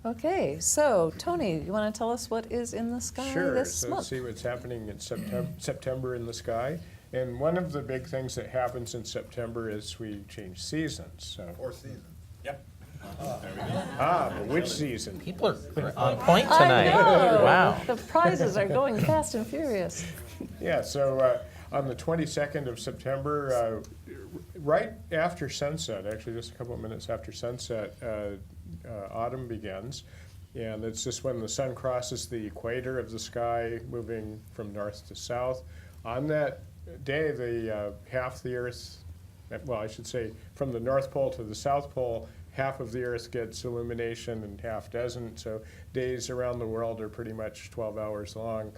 Okay, so Tony, you want to tell us what is in the sky this So month? let's see what's happening in September in the sky. And one of the big things that happens in September is we change seasons. So. Fourth season. Yep. But which season? People are on point tonight. I know. Wow. The prizes are going fast and furious. Yeah, so on the 22nd of September, right after sunset, actually just a couple of minutes after sunset, autumn begins. And it's just when the sun crosses the equator of the sky, moving from north to south. On that day, the half the Earth, well, I should say, from the North Pole to the South Pole, half of the Earth gets illumination and half doesn't. So days around the world are pretty much 12 hours long,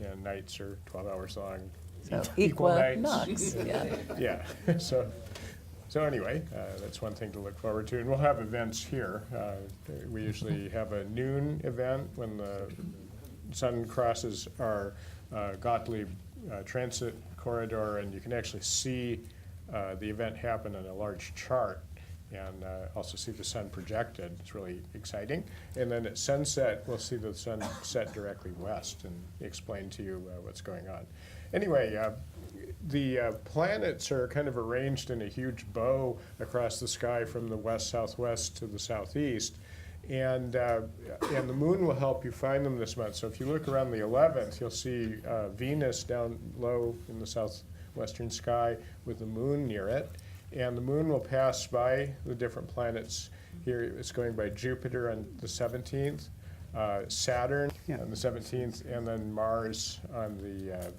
and nights are 12 hours long. So Equal nights. equinox, yeah. Yeah. So anyway, that's one thing to look forward to. And we'll have events here. We usually have a noon event when the sun crosses our Gottlieb transit corridor, and you can actually see the event happen on a large chart, and also see the sun projected. It's really exciting. And then at sunset, we'll see the sun set directly west and explain to you what's going on. Anyway, the planets are kind of arranged in a huge bow across the sky from the west-southwest to the southeast. And the moon will help you find them this month. So if you look around the 11th, you'll see Venus down low in the southwestern sky with the moon near it. And the moon will pass by the different planets. Here it's going by Jupiter on the 17th, Saturn on the 17th, and then Mars on the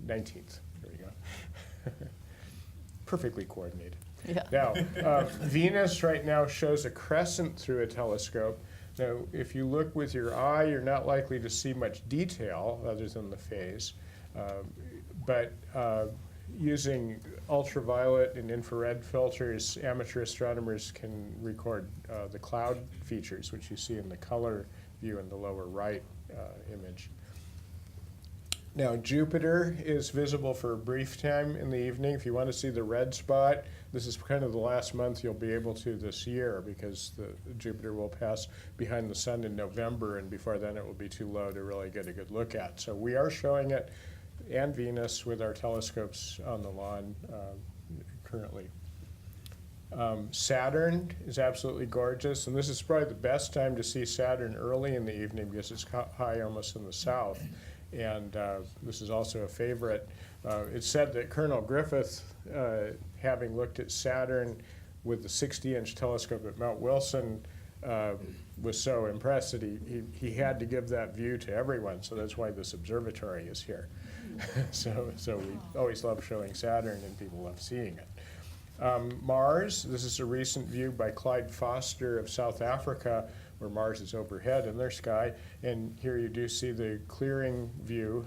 19th. There we go. Perfectly coordinated. Yeah. Now, Venus right now shows a crescent through a telescope. Now, if you look with your eye, you're not likely to see much detail other than the phase. But using ultraviolet and infrared filters, amateur astronomers can record the cloud features, which you see in the color view in the lower right image. Now, Jupiter is visible for a brief time in the evening. If you want to see the red spot, this is kind of the last month you'll be able to this year, because Jupiter will pass behind the sun in November, and before then it will be too low to really get a good look at. So we are showing it, and Venus, with our telescopes on the lawn currently. Saturn is absolutely gorgeous, and this is probably the best time to see Saturn early in the evening because it's high almost in the south. And this is also a favorite. It's said that Colonel Griffith, having looked at Saturn with the 60-inch telescope at Mount Wilson, was so impressed that he had to give that view to everyone. So that's why this observatory is here. So we always love showing Saturn, and people love seeing it. Mars, this is a recent view by Clyde Foster of South Africa, where Mars is overhead in their sky. And here you do see the clearing view.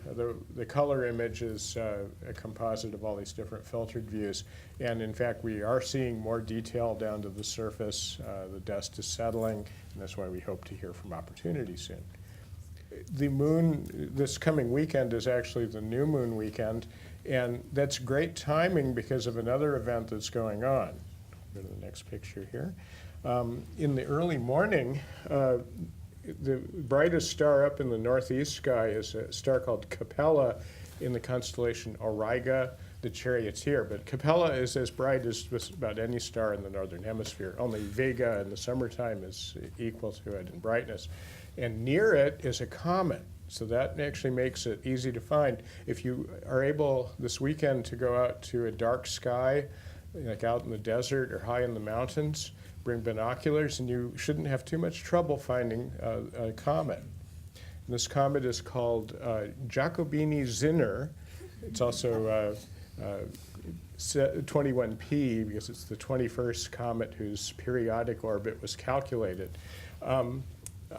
The color image is a composite of all these different filtered views. And in fact, we are seeing more detail down to the surface. The dust is settling, and that's why we hope to hear from Opportunity soon. The moon this coming weekend is actually the new moon weekend, and that's great timing because of another event that's going on. Go to the next picture here. In the early morning, the brightest star up in the northeast sky is a star called Capella in the constellation Auriga, the Charioteer. But Capella is as bright as just about any star in the northern hemisphere. Only Vega in the summertime is equal to it in brightness. And near it is a comet. So that actually makes it easy to find. If you are able this weekend to go out to a dark sky, like out in the desert or high in the mountains, bring binoculars, and you shouldn't have too much trouble finding a comet. And this comet is called Giacobini-Zinner. It's also 21P because it's the 21st comet whose periodic orbit was calculated.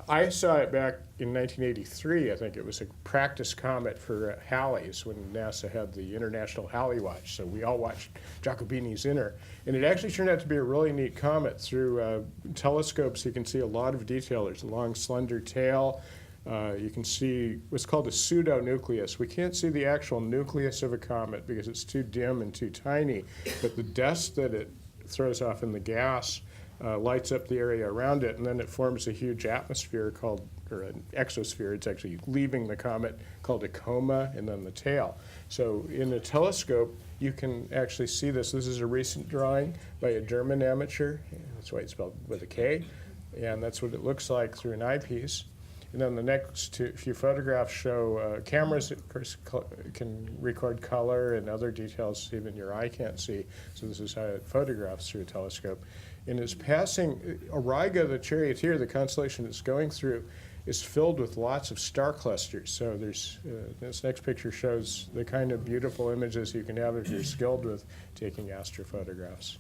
I saw it back in 1983. I think it was a practice comet for Halley's when NASA had the International Halley Watch. So we all watched Giacobini-Zinner. And it actually turned out to be a really neat comet. Through telescopes, you can see a lot of detail. There's a long, slender tail. You can see what's called a pseudonucleus. We can't see the actual nucleus of a comet because it's too dim and too tiny. But the dust that it throws off in the gas lights up the area around it, and then it forms a huge atmosphere called, or an exosphere. It's actually leaving the comet, called a coma, and then the tail. So in a telescope, you can actually see this. This is a recent drawing by a German amateur. That's why it's spelled with a K. And that's what it looks like through an eyepiece. And then the next few photographs show cameras that, of course, can record color and other details even your eye can't see. So this is how it photographs through a telescope. And it's passing, Auriga, the charioteer, the constellation it's going through, is filled with lots of star clusters. So there's, this next picture shows the kind of beautiful images you can have if you're skilled with taking astrophotographs.